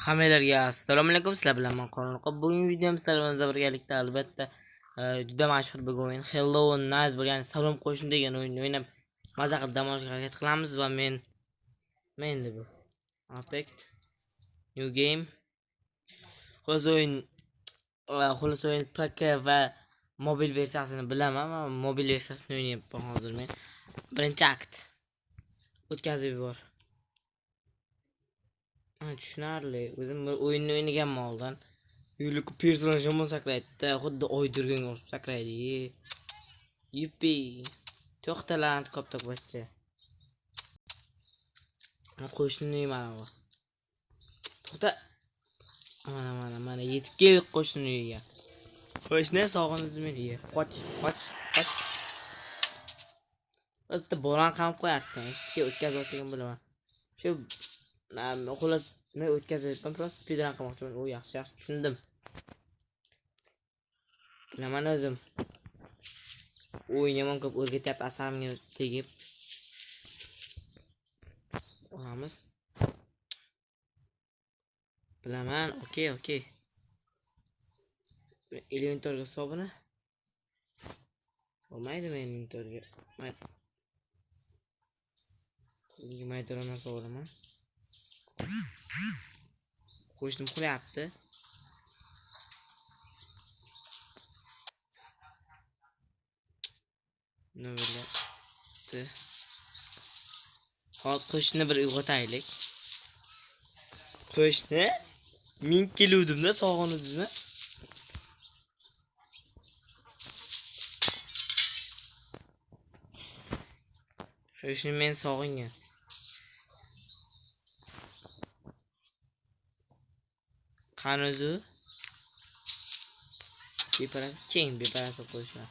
Hammalarga assalomu alaykum. Sizlar bilan men Qo'rqoq. Bugungi videomizda birgalikda albatta juda mashhur bir o'yin Hello Nice bo'lgan salom qo'shni degan o'yinni o'ynab maza qilib dam olishga harakat qilamiz va men endi bu Apex New Game xo'las o'yin PK va mobil versiyasini bilaman va mobil versiyasini o'ynayapman hozir men. Birinchi akt o'tkazib yubor. Tushunarli. O'zim o'yinni o'ynaganman oldin. Yo'liq personajimni sakraydi. Xuddi oydirganga o'xshab sakraydi. Yuppi. To'xtaland koptok boshcha. Qo'shni mana bu. To'xta. Mana yetib keldik qo'shni uyiga. Qo'shni sog'ingiz meni. Qoch. Bitta bo'ron qamib qo'yarkan. Eshitga o'tkazib olsam bilaman. Shu xo'las men o'tkazayapman, prosta speedrun qilmoqchiman. U yaxshi tushundim. Bilaman o'zim. O'yin yomon ko'p o'rgatyapti, asabimga tegib. Olamiz. Bilaman, okey. Elementorga hisobini. Olmaydi men elementorga. Maydaronar so'raman. Qo'shnim qilyapti. Nima bo'lyapti? Hozir qo'shni bir uyg'otaylik. Qo'shni men keluvdimda sog'inuvdimmi? Qo'shni men sog'ingan. Qano'zi beparasi keng beparasi qo'shni.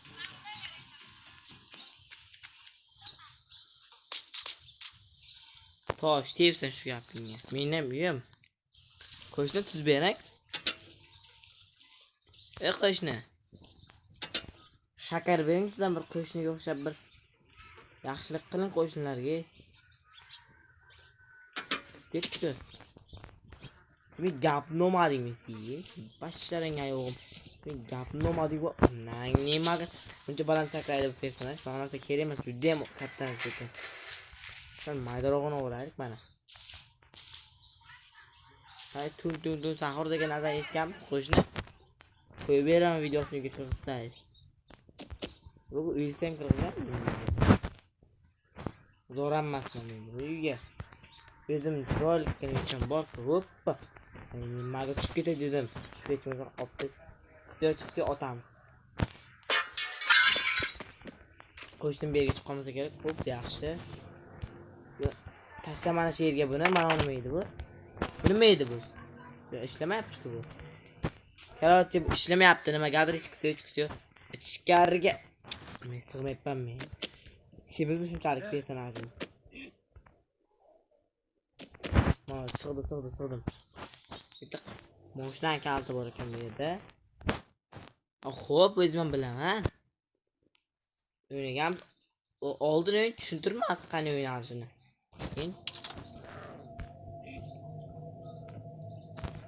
Tosh tepsan shu gapingga. Men ham uyim. Qo'shni tuz berak. Qo'shni. Shakar bering sizdan bir qo'shniga o'xshab bir yaxshilik qiling qo'shnilarga. Ketdi. Men gapni olmadingmi sen? Bashsharing ayog'im. Men gapni olmadingmi? Nimaga buncha baland sakraydi bu personaj? Mana narsa kerak emas, juda ham katta narsa ekan. Sen maydarog'ini o'raylik mana. Hay tun sahur degan narsa eshitganmiz qo'shni. Qo'yib beraman videosini kirgizsangiz. Bu uyilsam kirgizam. Zo'ranmasman men uyga. O'zim chiroylikligim bor. Hoppa. Nimaga tushib ketay dedim. Tushib ketmasa qopdi. Qizcha otamiz. Qo'shdim berga chiqib qolmasa kerak. Xo'p, yaxshi. Tashla mana shu yerga buni. Mana nima edi bu? Nima edi bu? Ishlamayapti bu. Qarorchi ishlamayapti. Nimagadir chiqsa. Ichkariga. Men sig'mayapman men. Semizmi shunchalik personajimiz? Mana sig'dim. Bitta moshina kalti bor ekan bu yerda. Xo'p, o'zim bilaman. O'ynagan oldin o'yin tushuntirmasdi qani o'ynalishini. Men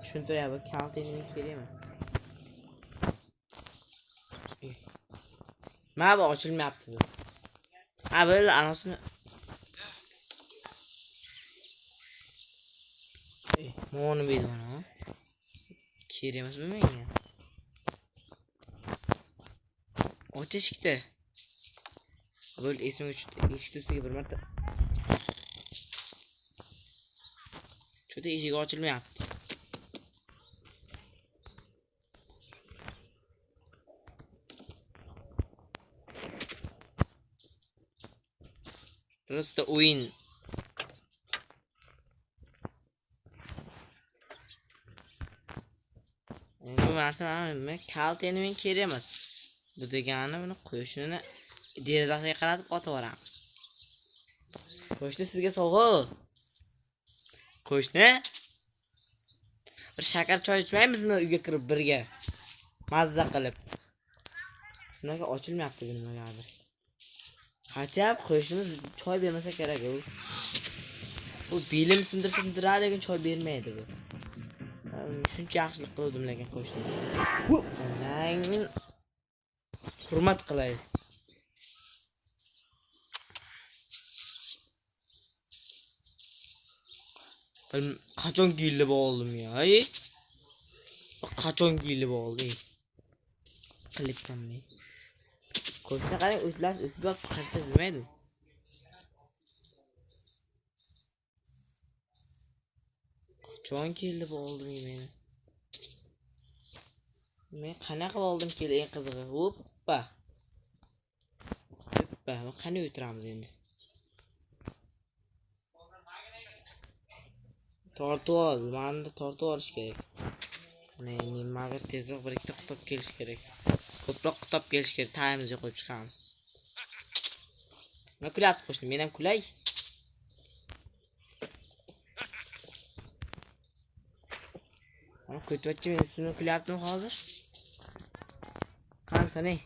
tushuntiryapti, kaltini kerak emas. Mana bu ochilmayapti bu. Böyle anasını Moğunu bildim ana. Kiremez mi ya? O çeşikte. Böyle ismi ilişkisi gibi bir marta. Çoğu işi açılmayapti. Burası da oyun. Bu narsa kalteni men kerak emas. Bu degani buni qo'shnini derazasiga qaratib otib yuboramiz. Qo'shni sizga sovg'a. Qo'shni? Bir shakar choy ichmaymizmi uyga kirib birga? Mazza qilib. Shunaqa ochilmayapti bu nimagadir. Qachab qo'shnimiz choy bermasa kerak u. Bu belim sindiradi lekin choy bermaydi bu. Shuncha yaxshilik qildim lekin qo'shni. Nang hurmat qilay. Qachon gilib oldim ya? Qachon gilib oldim? Qilibmanmi? Qo'shni qarang, o'zlar o'zbek qarsiz bilmaydi. Qachon kelib oldim meni? Men qanaqa oldim keldi eng qizig'i. Hoppa. Hoppa, qani o'tiramiz endi. Tortib ol, manda tortib olish kerak. Nimaga tezroq bir ikkita kitob kelish kerak. Ko'proq kitob kelish kerak, taymizga qo'yib chiqamiz. Nima kulyapti qo'shni? Men ham kulay. Mana ko'tyapti, men sizni kulyaptimi hozir? Qansan ey?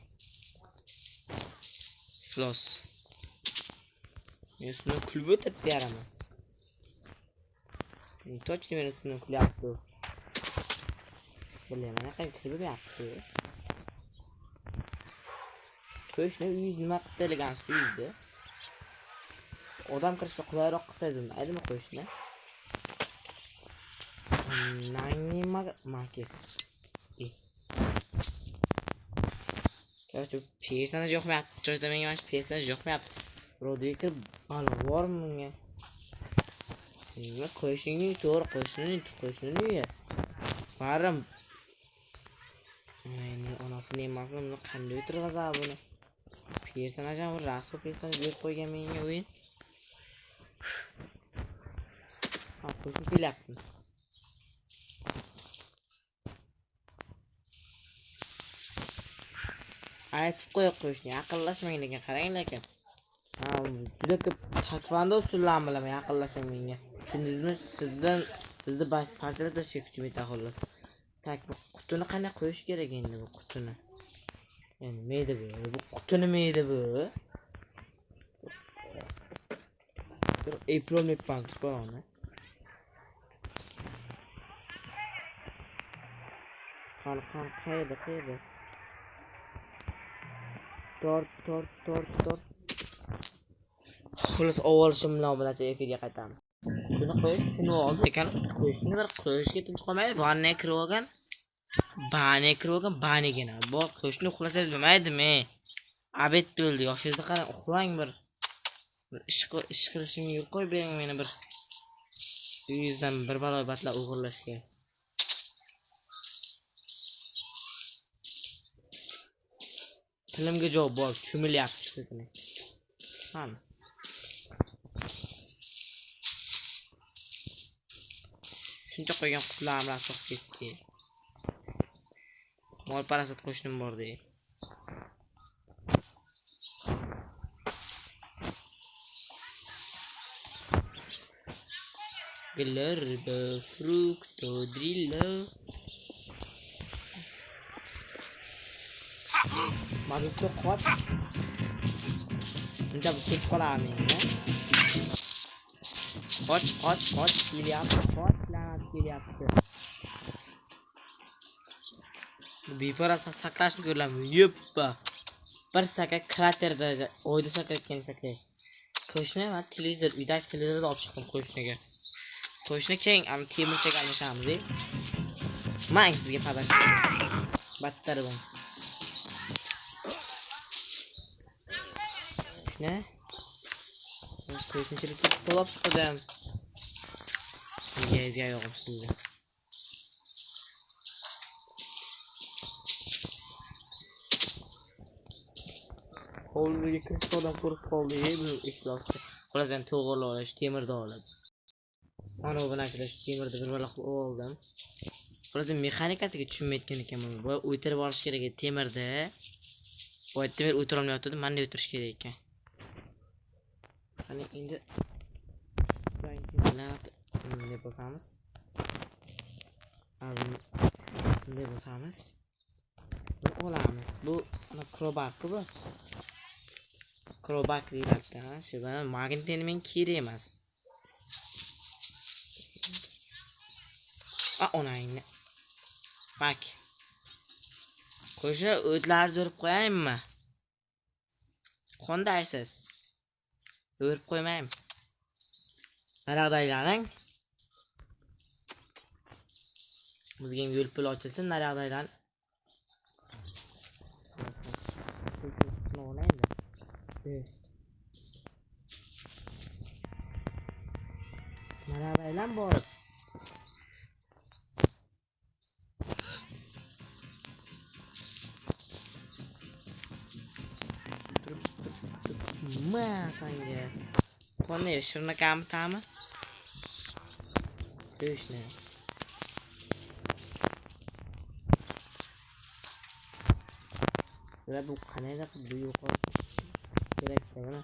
Iflos. Men sizni kulib o'tiribdi yaramas. Точно men sizni kulyapti. Bilmayman, qanaqa kirib yapti. Qo'shni uy nima qilib bergansiz uyda? Odam kirishga qulayroq qilsangiz, aydimi qo'shni? Nima market. Короче, personaj yo'qmayapti. Joyda menga mana personaj yo'qmayapti. Birovga kirib balo bormi menga? Nima qo'shingni to'g'ri qo'shni. Barim. Meni onasini emasmi, buni qanday o'tirg'azar buni? Personaj ham rasm personaj berib qo'ygan menga o'yin. Ha, qo'shni kelyapti. Aytib qo'ying, yaqinlashmang lekin qarang lekin. Ha, juda ko'p takvando usullarini bilaman, yaqinlashmang menga. Tushundingizmi? Sizni parchalab tashlashga kuchim yeta xolos. Tak, qutini qanday qo'yish kerak endi bu qutini? Endi mayda bu. Bu qutini mayda bu. Eplolmay bank bo'ladi. Qani qayda? Tort. Xullas ovolishim bilan efirga qaytamiz. Buni qo'yib, shuni olib ekan, qo'yishni bir qo'yishga tinch qolmaydi. Vannaga kirib olgan. Banigina. Bu qo'shni uxlasangiz bilmaydimi? Abed bo'ldi. Yoshingizda qarang, uxlang bir ish qilishimga yo'l qo'yib bering meni bir. Uyingizdan bir baloy batla o'g'irlashga. Tilimga javob bor, cho'milyapti. Mana. Shuncha qo'ygan qutlarim rasx ketdi. Mol parasat qo'shnim bor dey. Glarba fructo drillo. Madukto qot. Buncha bu ketib qolarmi? Qoch, kelyapti, kelyapti. Beparasa sakrashni ko'rlammi? Yuppa. Bir sakat kraterda oyda sakratgan sakat. Qo'shni va televizor, uydagi televizorni olib chiqdim qo'shniga. Qo'shni keng, am temirchaga almashamiz. Mang sizga padak. Battar bu. Ne? Qo'shnichilik to'lab chiqdim. Yezga yo'qim sizga. Hovliga kristaldan ko'rib qoldi, bu iflosda. Xullas, to'g'ri olish, temirda oladi. Mana bu bilan temirda bir balo qilib oldim. Xullas, mexanikasiga tushunmayotgan ekanman. Bu o'tirib olish kerak edi temirda. Bu temir o'tira olmayotdi, menda o'tirish kerak ekan. Qani endi bunday bosamiz. Bunday bosamiz. Bunu olamiz. Bu crowbar-ku bu. Crowbar deyiladi. Shu bilan magnetni men kerak emas. Onayni. Bak. Qo'sha o'tlarni o'rib qo'yaymi? Qondaysiz? O'rib qo'ymayman. Naraqdaylaring. Bizga ham yo'l pul ochilsin, naraqdaylar. Naraqdaylar bor. Sanga. Qanday shirnakami tami? Go'shtni. Bu qanayda bu yo'qol kerak mana.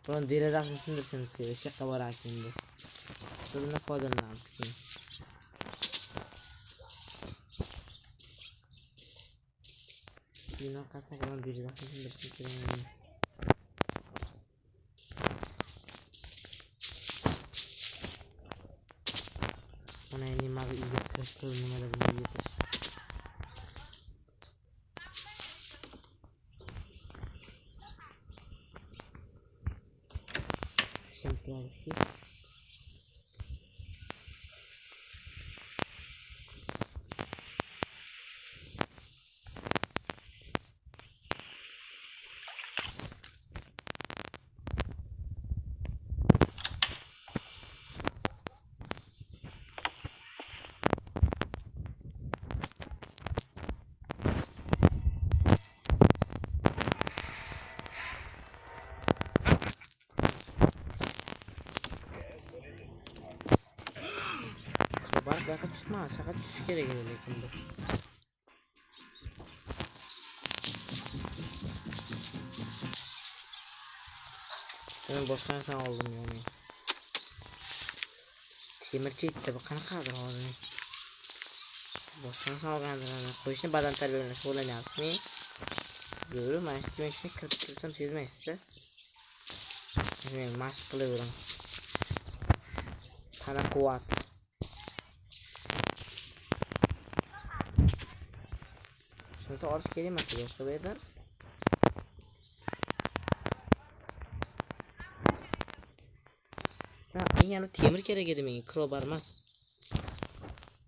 Buni derazasini sindirishimiz kerak. Shaqqa borar endi. Bundan foydalanamiz keyin. Bino qasnaga buni derazasini sindirishimiz kerak. Ona endi mana uyga kirib nimalar bilan yetish. Simplexi. Barq yoqa tushmas, shaqa tushish kerak edi lekin bu. Men boshqa narsa oldim yani. Temirchi itda bu qanaqadir hozir. Boshqa narsa olgandim. Qo'yishni badan tarbiya bilan shug'ullanyapsizmi? Zo'r, mana shu men shuni kirib tursam sezmaysiz-a? Men mashq qilaveraman. Tana quvvat. Shunisi olish kerak emas boshqa bu yerdan. Yana temir kerak edi menga, crowbar emas.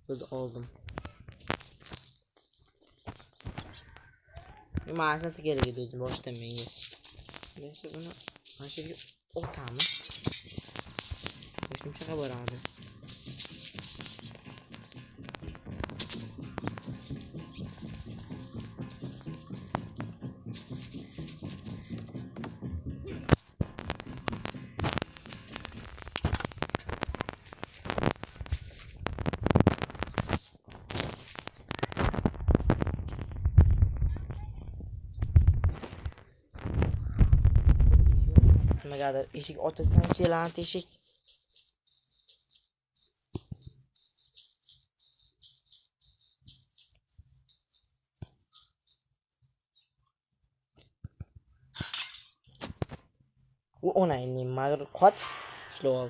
Biz oldim. Mashinasi kerak edi o'zim boshdan menga. Neyse buni mana shu yerga o'tamiz. Qo'shimchaga boradi. Nimagadir eshik ochilgan chelan teshik. U ona endi mag'rur qoch ishlab.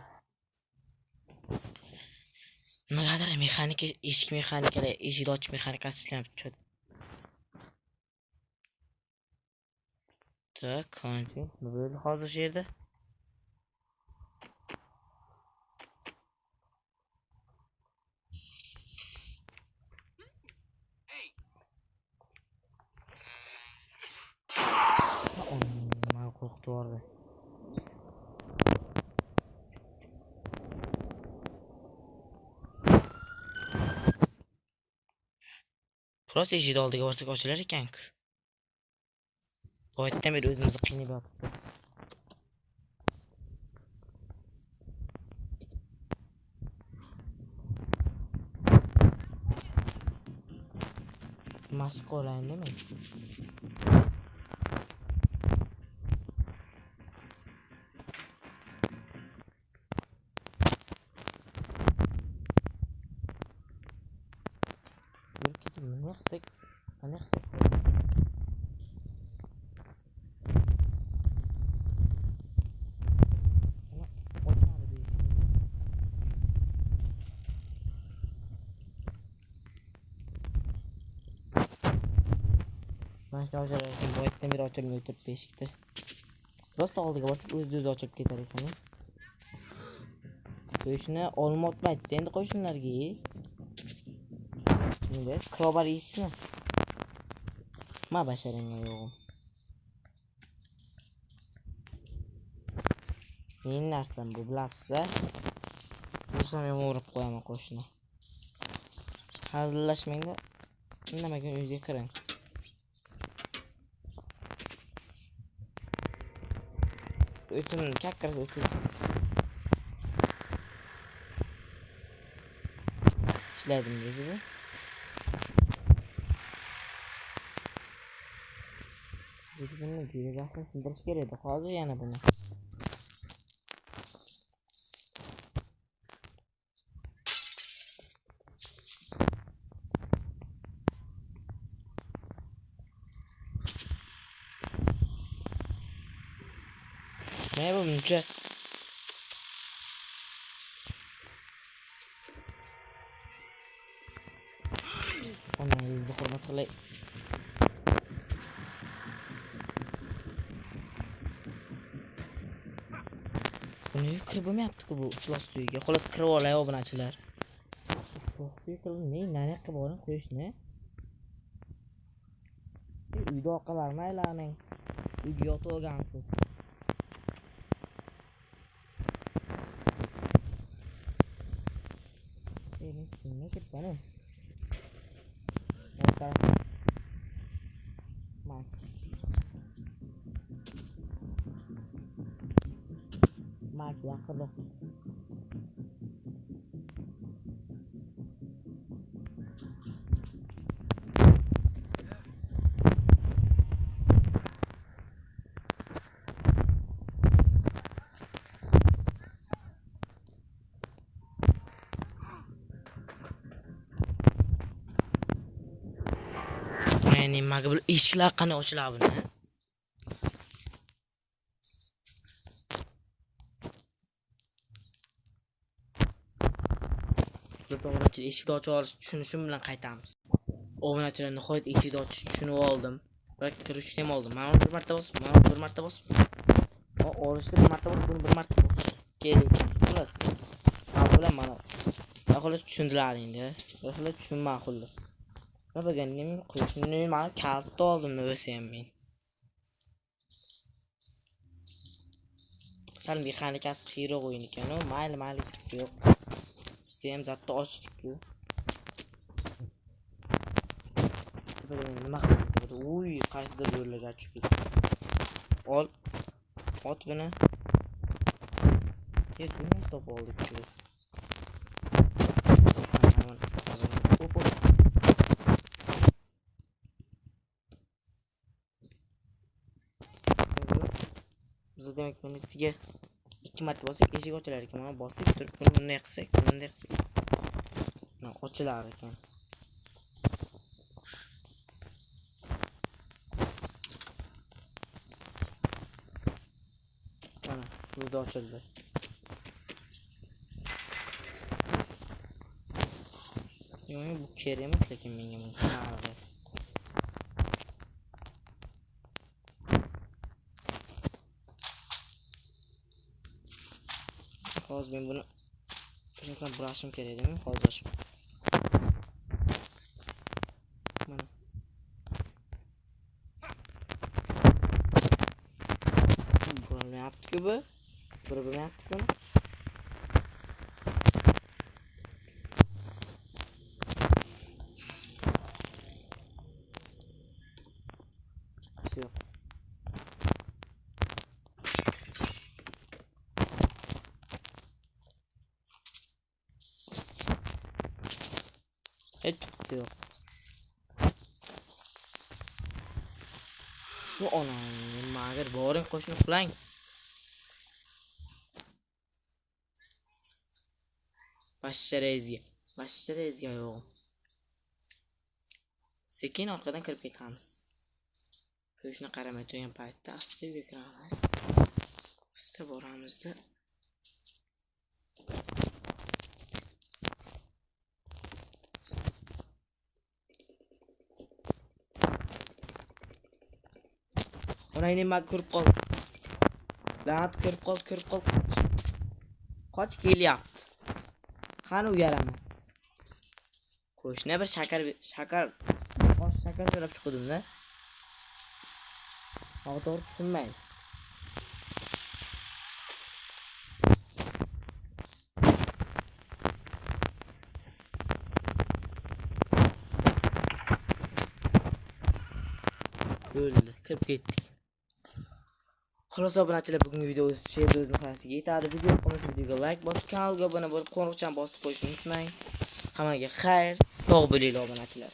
Nimagadir mexanika eshik mexanikalar eshik ochish mexanikasi ishlanib turibdi. Tak, qancha bo'ldi hozir shu yerda? Mana qo'rqitib yubordi. Prosta eshik oldiga borsak ochilar ekan-ku. Boyatdan beri o'zimizni qiynab yotibmiz. Mashq qo'layinmi? Mana shu ochilar boyatdan beri ochilmay o'tiribdi eshikda. Rosta oldiga borsak o'zi ochib ketar ekan. Qo'yishni olmayapti endi qo'shnilarga. Bunday krobar yeysizmi? Ma basharangga yo'g'im. Men narsam bu bilasizlar. Ursam ham urib qo'yaman qo'shni. Hazillashmangda. Indamagan uyga kiring. O'timni kakkirib o'tib. İşlədim dedi bu. Dedi bunu diyeceksin sındırış gereği de fazla yani bunu. Ne bu münce? Ona yüzde hurmat qilay. Buni kirib bo'lmayapti-ku bu iflos uyga. Xolos kirib olay obunachilar. Iflos uyga kirib nani qilib boring qo'yishni. Uyda oqalar maylarning. Uyga yotib olgansiz. Ne ketgani? Mak yaqinda. Nimaga bu eshiklar qanday ochiladi buni? Obunachilar eshikni ochib olish tushunishim bilan qaytamiz. Obunachilar nihoyat eshikni ochishni tushunib oldim. Va kirishni ham oldim. Mana bir marta bosib, mana bir marta bosib. Olishni bir marta bosib, buni bir marta bosib. Kerak. Xolos. Mana mana. Xolos tushundilar endi. Xolos tushunmay qoldi. Nima qilishni men kaltni oldim desa ham men. Sal mexanikasi qiyiroq o'yin ekan, mayli yo'q. Sen zatda ochdik-ku. Nima qildi? Uy, qaysidir yo'llarga chiqib. Ol. Ot buni. Yetmay top oldik biz. Biz demek bunga ikki marta bosib eshik ochilar ekan. Mana bosib turib bunday qilsak, mana ochilar ekan. Mana burada ochildi. Yo'q, bu kerak emas lekin menga bu sinardi. Hozir men buni shundan burashim kerak edimi? Hozir. Mana. Bunu yaptık bu. Bunu yaptık bunu. Yok. Hiç yok. Bu ona mager boring qo'shni qilang. Bashsharezga yo'q. Sekin orqadan kirib ketamiz. Qo'shni qaramay turgan paytda asta-uyga kiramiz. Asta boramizda. Kaynama ko'rib qol. La'nat ko'rib qol. Qoch kelyapti. Qani uyaramas. Qo'shni bir shakar so'rab chiqdim-da. To'g'ri tushunmaysiz. O'ldi, kirib ketdik. Xolos obunachilar, bugungi video o'z nihoyasiga yetadi. Video yoqmasa videoga like bosib, kanalga obuna bo'lib, qo'ng'iroqchani bosib qo'yishni unutmang. Hammaga xayr, sog' bo'linglar obunachilar.